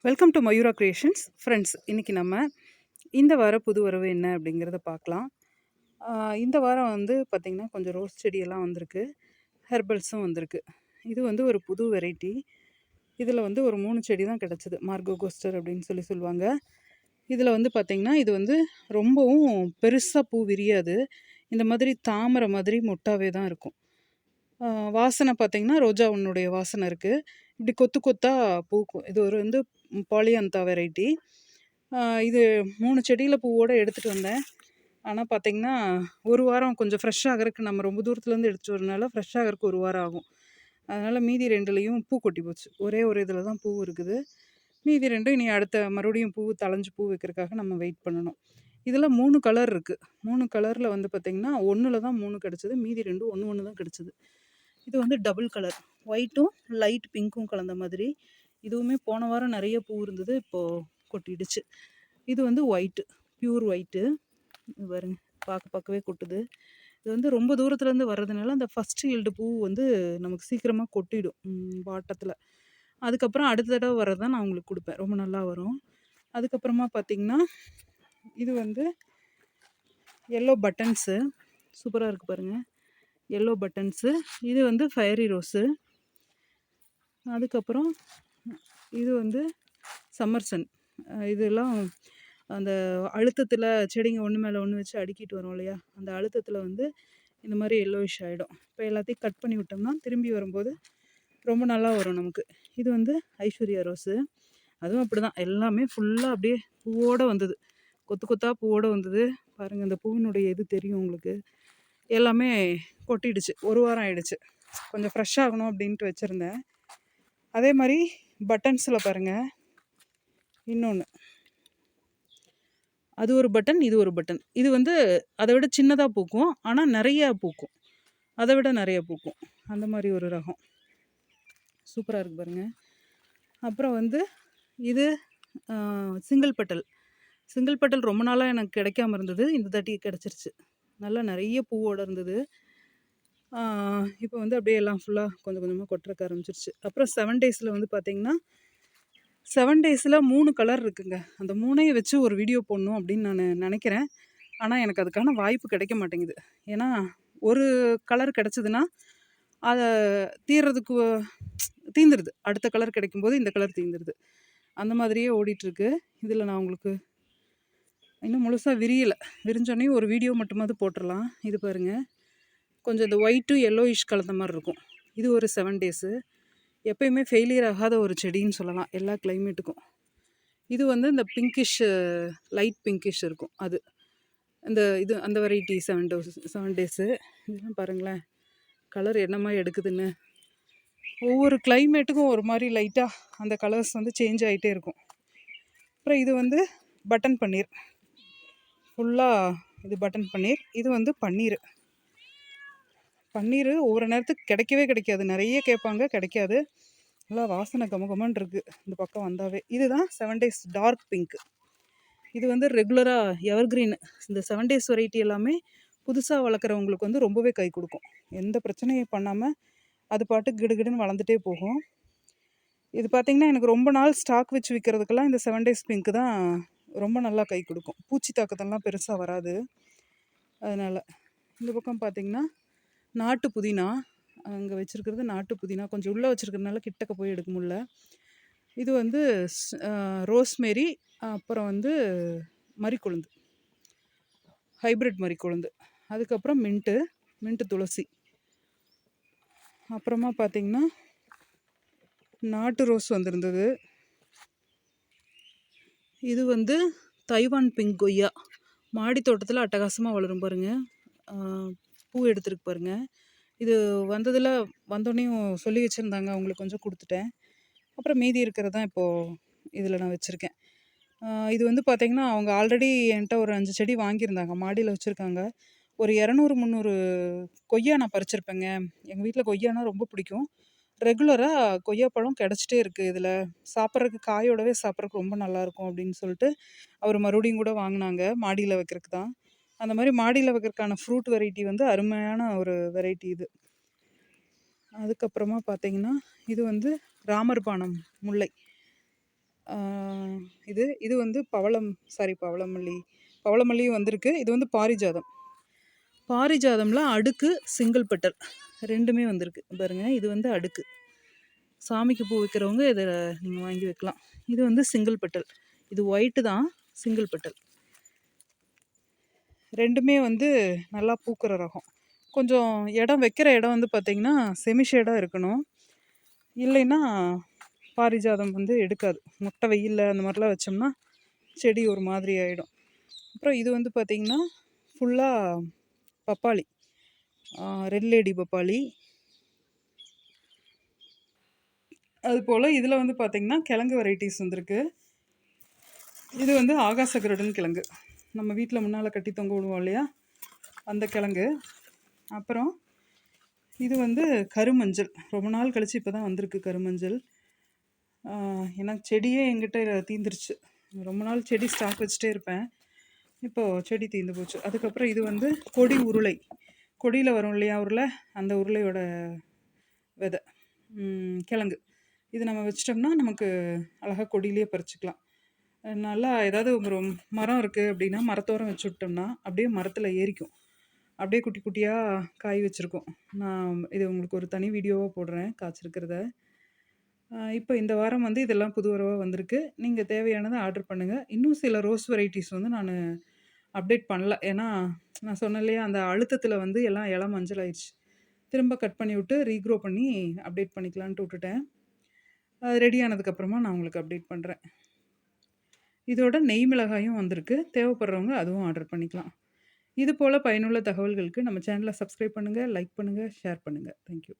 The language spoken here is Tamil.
Welcome to Mayura creations friends. இன்றைக்கி நம்ம இந்த வார புது வரவு என்ன அப்படிங்கிறத பார்க்கலாம். இந்த வாரம் வந்து பார்த்திங்கன்னா கொஞ்சம் ரோஸ் செடியெல்லாம் வந்திருக்கு, ஹெர்பல்ஸும் வந்திருக்கு. இது வந்து ஒரு புது வெரைட்டி. இதில் வந்து ஒரு 3 செடி தான் கிடச்சிது. மார்கோ கோஸ்டர் அப்படின்னு சொல்லுவாங்க. இதில் வந்து பார்த்திங்கன்னா இது வந்து ரொம்பவும் பெருசாக பூ விரியாது. இந்த மாதிரி தாமரை மாதிரி மொட்டாவே தான் இருக்கும். வாசனை பார்த்திங்கன்னா ரோஜா ஒன்னுடைய வாசனை இருக்குது. இப்படி கொத்து கொத்தாக பூக்கும். இது ஒரு வந்து பாலியந்தா வெரைட்டி. இது 3 செடியில் பூவோடு எடுத்துகிட்டு வந்தேன். ஆனால் பார்த்திங்கன்னா ஒரு வாரம் கொஞ்சம் ஃப்ரெஷ் ஆகிறதுக்கு, நம்ம ரொம்ப தூரத்துலேருந்து எடுத்துகிட்டு வரனால ஃப்ரெஷ் ஆகிறதுக்கு ஒரு வாரம் ஆகும். அதனால் மீதி 2லேயும் பூ கொட்டி போச்சு. ஒரே ஒரு இதில் தான் பூ இருக்குது. மீதி 2 இனி அடுத்த மறுபடியும் பூ தளைஞ்சு பூ வைக்கிறதுக்காக நம்ம வெயிட் பண்ணணும். இதில் 3 கலர் இருக்குது. 3 கலரில் வந்து பார்த்திங்கன்னா 1ல் தான் 3 கிடச்சிது, மீதி 2 ஒன்று தான் கிடச்சிது. இது வந்து டபுள் கலர், ஒயிட்டும் லைட் பிங்க்கும் கலந்த மாதிரி. இதுவுமே போன வாரம் நிறைய பூ இருந்தது, இப்போது கொட்டிடுச்சு. இது வந்து ஒயிட்டு, பியூர் ஒயிட்டு. பாருங்க, பார்க்கவே கொட்டுது. இது வந்து ரொம்ப தூரத்துலேருந்து வர்றதுனால அந்த ஃபஸ்ட்டு ஈல்டு பூ வந்து நமக்கு சீக்கிரமாக கொட்டிடும் வாட்டத்தில். அதுக்கப்புறம் அடுத்த தடவை வர்றது தான் நான் உங்களுக்கு கொடுப்பேன், ரொம்ப நல்லா வரும். அதுக்கப்புறமா பார்த்திங்கன்னா இது வந்து எல்லோ பட்டன்ஸு, சூப்பராக இருக்குது பாருங்கள், எல்லோ பட்டன்ஸு. இது வந்து ஃபயரி ரோஸு. அதுக்கப்புறம் இது வந்து சம்மர்சன். இதெல்லாம் அந்த அழுத்தத்தில் செடிங்க ஒன்று மேலே ஒன்று வச்சு அடுக்கிட்டு வரோம் இல்லையா, அந்த அழுத்தத்தில் வந்து இந்த மாதிரி எல்லோயிஷ் ஆகிடும். இப்போ எல்லாத்தையும் கட் பண்ணி விட்டோம்னா திரும்பி வரும்போது ரொம்ப நல்லா வரும் நமக்கு. இது வந்து ஐஸ்வர்யா ரோஸு. அதுவும் அப்படி தான், எல்லாமே ஃபுல்லாக அப்படியே பூவோடு வந்தது, கொத்து கொத்தாக பூவோடு வந்தது. பாருங்கள், இந்த பூவினுடைய இது தெரியும் உங்களுக்கு. எல்லாமே கொட்டிடுச்சு, ஒரு வாரம் ஆயிடுச்சு. கொஞ்சம் ஃப்ரெஷ் ஆகணும் அப்படின்ட்டு வச்சுருந்தேன். அதே மாதிரி பட்டன்ஸில் பாருங்கள், இன்னொன்று, அது ஒரு பட்டன், இது ஒரு பட்டன். இது வந்து அதை விட சின்னதாக பூக்கும், ஆனால் நிறையா பூக்கும், அதை விட நிறைய பூக்கும். அந்த மாதிரி ஒரு ரகம் சூப்பராக இருக்குது பாருங்கள். அப்புறம் வந்து இது சிங்கிள் பெட்டல். சிங்கிள் பெட்டல் ரொம்ப நாளாக எனக்கு கிடைக்காம இருந்தது, இந்த தாட்டி கிடச்சிருச்சு. நல்லா நிறைய பூவோடு இருந்தது. இப்போ வந்து அப்படியே எல்லாம் ஃபுல்லாக கொஞ்சம் கொஞ்சமாக கொட்டுறக்க ஆரம்பிச்சிருச்சு. அப்புறம் 7 டேஸில் வந்து பார்த்திங்கன்னா 7 டேஸில் 3 கலர் இருக்குங்க. அந்த 3ஐயும் வச்சு ஒரு வீடியோ போடணும் அப்படின்னு நான் நினைக்கிறேன். ஆனால் எனக்கு அதுக்கான வாய்ப்பு கிடைக்க மாட்டேங்குது. ஏன்னா ஒரு கலர் கிடச்சிதுன்னா அதை தீந்துருது, அடுத்த கலர் கிடைக்கும்போது இந்த கலர் தீந்துருது. அந்த மாதிரியே ஓடிட்டுருக்கு. இதில் நான் உங்களுக்கு இன்னும் முழுசாக விரியலை, விரிஞ்சோடனே ஒரு வீடியோ மட்டுமாவது போட்டுடலாம். இது பாருங்கள், கொஞ்சம் இந்த ஒயிட்டு எல்லோயிஷ் கலந்த மாதிரி இருக்கும். இது ஒரு 7 டேஸு. எப்பயுமே ஃபெயிலியர் ஆகாத ஒரு செடின்னு சொல்லலாம் எல்லா கிளைமேட்டுக்கும். இது வந்து இந்த பிங்கிஷ், லைட் பிங்கிஷ் இருக்கும், அது இது அந்த வெரைட்டி 7 டேஸு. இதெல்லாம் பாருங்களேன் கலர் என்னமா எடுக்குதுன்னு. ஒவ்வொரு கிளைமேட்டுக்கும் ஒரு மாதிரி லைட்டாக அந்த கலர்ஸ் வந்து சேஞ்ச் ஆகிட்டே இருக்கும். அப்புறம் இது வந்து பட்டன் பன்னீர், ஃபுல்லாக இது பட்டன் பன்னீர். இது வந்து பன்னீர் ஒவ்வொரு நேரத்துக்கு கிடைக்காது, நிறைய கேட்பாங்க, கிடைக்காது. நல்லா வாசனை கமகமன்னு இருக்குது இந்த பக்கம் வந்தாவே. இதுதான் 7 டேஸ் டார்க் பிங்க். இது வந்து ரெகுலராக எவர்க்ரீன். இந்த 7 டேஸ் வெரைட்டி எல்லாமே புதுசாக வளர்க்குறவங்களுக்கு வந்து ரொம்பவே கை கொடுக்கும். எந்த பிரச்சனையும் பண்ணாமல் அது பாட்டு கிடுகிடுன்னு வளர்ந்துட்டே போகும். இது பார்த்திங்கன்னா எனக்கு ரொம்ப நாள் ஸ்டாக் வச்சு விற்கிறதுக்கெல்லாம் இந்த 7 டேஸ் பிங்க் தான் ரொம்ப நல்லா கை கொடுக்கும். பூச்சி தாக்கத்தெல்லாம் பெருசாக வராது. அதனால் இந்த பக்கம் பார்த்திங்கன்னா நாட்டு புதினா, அங்கே வச்சுருக்கிறது நாட்டு புதினா. கொஞ்சம் உள்ளே வச்சுருக்கிறதுனால கிட்டக்க போய் எடுக்க முடியல. இது வந்து ரோஸ்மேரி, அப்புறம் வந்து மரிக்கொழுந்து, ஹைப்ரிட் மரிக்கொழுந்து. அதுக்கப்புறம் மின்ட்டு துளசி. அப்புறமா பார்த்திங்கன்னா நாட்டு ரோஸ் வந்திருந்தது. இது வந்து தைவான் பிங்க் கொய்யா. மாடி தோட்டத்தில் அட்டகாசமாக வளரும் பாருங்கள், பூ எடுத்துருக்கு பாருங்கள். இது வந்தோடனையும் சொல்லி வச்சுருந்தாங்க, அவங்களுக்கு கொஞ்சம் கொடுத்துட்டேன். அப்புறம் மீதி இருக்கிறது தான் இப்போது இதில் நான் வச்சுருக்கேன். இது வந்து பார்த்திங்கன்னா அவங்க ஆல்ரெடி என்கிட்ட ஒரு 5 செடி வாங்கியிருந்தாங்க, மாடியில் வச்சுருக்காங்க. ஒரு 200-300 கொய்யா நான் பறிச்சிருப்பேங்க. எங்கள் வீட்டில் கொய்யானா ரொம்ப பிடிக்கும். ரெகுலராக கொய்யாப்பழம் கிடச்சிட்டே இருக்குது. இதில் சாப்பிட்றதுக்கு, காயோடவே சாப்பிட்றதுக்கு ரொம்ப நல்லாயிருக்கும் அப்படின்னு சொல்லிட்டு அவர் மறுபடியும் கூட வாங்கினாங்க, மாடியில் வைக்கிறதுக்கு தான். அந்த மாதிரி மாடியில் வைக்கிறதுக்கான ஃப்ரூட் வெரைட்டி வந்து அருமையான ஒரு வெரைட்டி இது. அதுக்கப்புறமா பார்த்திங்கன்னா இது வந்து ராமர் பானம் முல்லை. ஆ, இது வந்து பவளமல்லி. பவளமல்லியும் வந்திருக்கு. இது வந்து பாரிஜாதம். பாரிஜாதம்ல அடுக்கு, சிங்கிள் பெட்டல் 2மே வந்திருக்கு. பாருங்க, இது வந்து அடுக்கு. சாமிக்கு பூ வைக்கிறவங்க இத நீங்க வாங்கி வைக்கலாம். இது வந்து சிங்கிள் பெட்டல். இது ஒயிட்டு தான், சிங்கிள் பெட்டல். 2மே வந்து நல்லா பூக்கிற ரகம். கொஞ்சம் வைக்கிற இடம் வந்து பார்த்திங்கன்னா, செமி ஷேடாக இருக்கணும். இல்லைன்னா பாரிஜாதம் வந்து எடுக்காது. மொட்டை வெயில்ல அந்த மாதிரிலாம் வச்சோம்னா செடி ஒரு மாதிரி ஆகிடும். அப்புறம் இது வந்து பார்த்திங்கன்னா ஃபுல்லாக பப்பாளி, ரெட் லேடி பப்பாளி. அதுபோல் இதில் வந்து பார்த்திங்கன்னா கிழங்கு வெரைட்டிஸ் வந்திருக்கு. இது வந்து ஆகாச கருடன் கிழங்கு, நம்ம வீட்டில் முன்னால் கட்டி தொங்க விடுவோம் இல்லையா, அந்த கிழங்கு. அப்புறம் இது வந்து கருமஞ்சள். ரொம்ப நாள் கழித்து இப்போ தான் வந்திருக்கு கருமஞ்சள். ஏன்னா செடியே எங்கிட்ட தீந்துருச்சு. ரொம்ப நாள் செடி ஸ்டாக் வச்சுட்டே இருப்பேன். இப்போது செடி தீர்ந்து போச்சு. அதுக்கப்புறம் இது வந்து கொடி உருளை. கொடியில் வரும் இல்லையா உருளை, அந்த உருளையோட விதை, கிழங்கு. இது நம்ம வச்சிட்டோம்னா நமக்கு அழகாக கொடியிலே பறிச்சுக்கலாம். நல்லா ஏதாவது ஒரு மரம் இருக்குது அப்படின்னா மரத்தோரம் வச்சு விட்டோம்னா அப்படியே மரத்தில் ஏறிக்கும். அப்படியே குட்டி குட்டியாக காய் வச்சுருக்கோம். நான் இது உங்களுக்கு ஒரு தனி வீடியோவாக போடுறேன் காய்ச்சிருக்கிறத. இப்போ இந்த வாரம் வந்து இதெல்லாம் புது வரவாக வந்திருக்கு. நீங்கள் தேவையானதை ஆர்டர் பண்ணுங்கள். இன்னும் சில ரோஸ் வெரைட்டிஸ் வந்து நான் அப்டேட் பண்ணல. ஏன்னா நான் சொன்னேன் இல்லையா, அந்த அழுத்தத்தில் வந்து எல்லாம் இலை மஞ்சள் ஆயிடுச்சு. திரும்ப கட் பண்ணி விட்டு ரீக்ரோ பண்ணி அப்டேட் பண்ணிக்கலான்ட்டு விட்டுட்டேன். அது ரெடி ஆனதுக்கப்புறமா நான் உங்களுக்கு அப்டேட் பண்ணுறேன். இதோட நெய் மிளகாயும் வந்திருக்கு. தேவைப்படுறவங்க அதுவும் ஆர்டர் பண்ணிக்கலாம். இது போல் பயனுள்ள தகவல்களுக்கு நம்ம சேனலை சப்ஸ்கிரைப் பண்ணுங்கள், லைக் பண்ணுங்கள், ஷேர் பண்ணுங்கள். தேங்க்யூ.